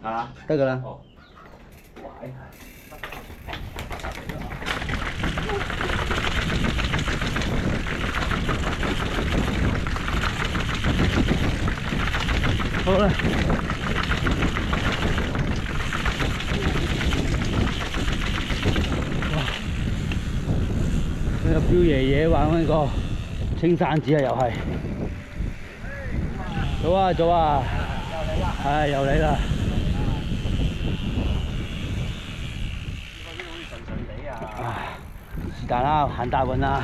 嚇，得㗎啦。哦，喂，好啦。哇！呢個標爺爺玩緊個青山子啊，又係。早啊，早啊！係又嚟啦！啊，是但啦，行大運啦！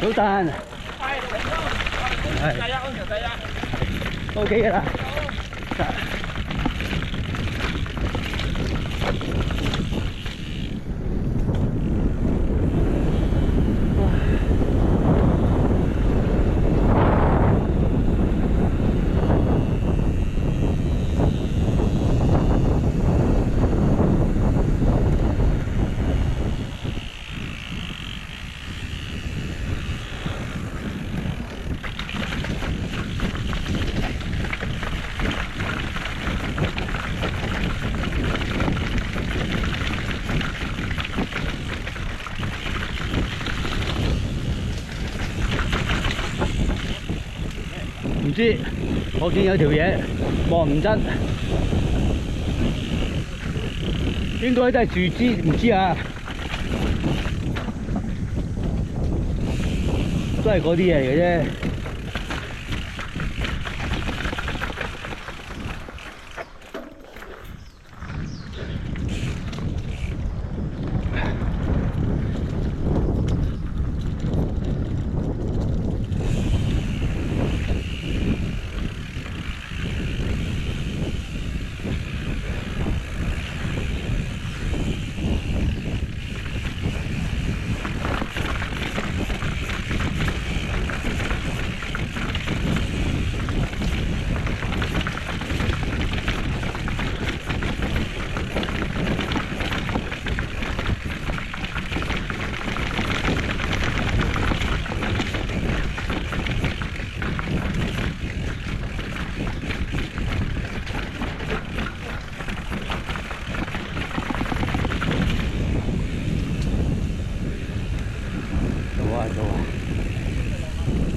早晨。係。OK 㗎啦。唔知，我見有條嘢望唔真，應該都係樹枝，唔知啊，都係嗰啲嘢嚟嘅啫。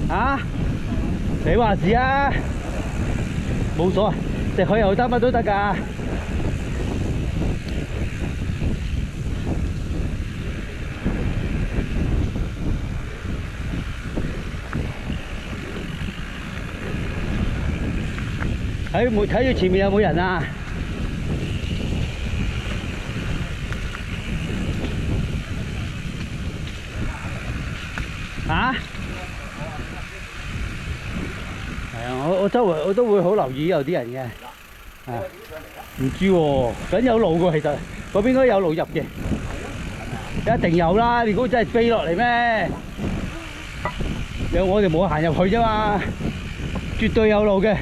啊！你話事啊，冇所謂，食佢又得，乜都得㗎。睇住前面有冇人啊？啊？我周圍我都會好留意有啲人嘅，啊，唔知喎，梗有路㗎，其實嗰邊應該有路入嘅，一定有啦！你估真係飛落嚟咩？我哋冇行入去啫嘛，絕對有路嘅。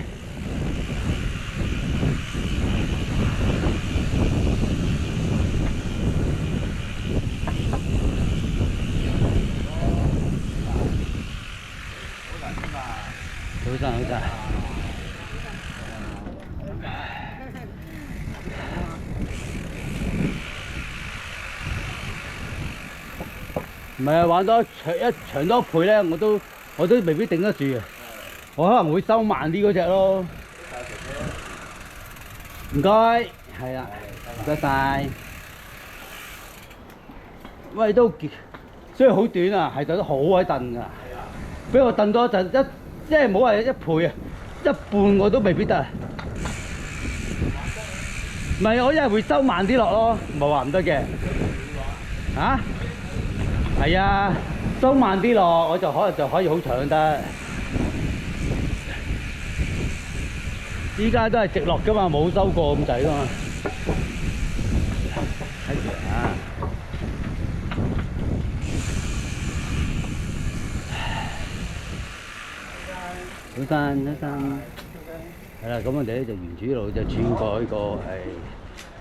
早晨，早晨。唔係啊，玩多長多倍咧，我都未必頂得住嘅。我可能會收慢啲嗰只咯。唔該，係啦，唔該晒。喂，都雖然好短啊，係就得好鬼燉㗎。俾我燉多一陣即係冇話1倍啊，一半我都未必得啊。唔係，我一係會收慢啲落咯，唔係話唔得嘅。嚇？係啊，收慢啲落，我可能就可以好長得。依家都係直落㗎嘛，冇收過咁滯㗎嘛。睇住啊！早晨，早晨。係啦，咁我哋咧就沿住呢路就穿過呢個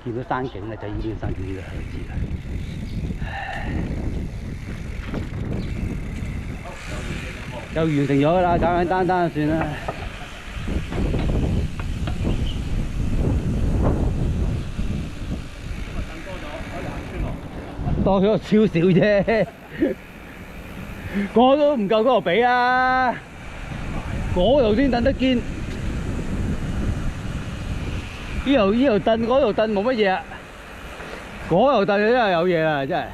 見到山景咧，就已經山景呢個位置啦。就完成咗啦，簡簡單單就算啦。多咗超少啫，嗰都唔夠嗰度比啊！嗰度先等得堅，呢度凳，嗰度凳冇乜嘢啊，嗰度凳真係有嘢啊！真係，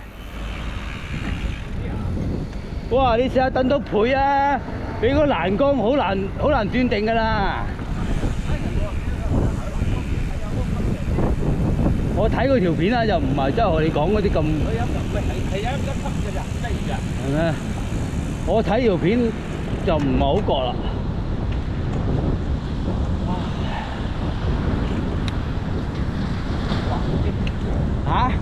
哇！你試下凳多倍啊！你個欄杆好難斷定㗎啦。我睇嗰條片啊，就唔係真係你講嗰啲咁。係有一級嘅咋，得意㗎。係咩？我睇條片就唔係好覺啦。嚇？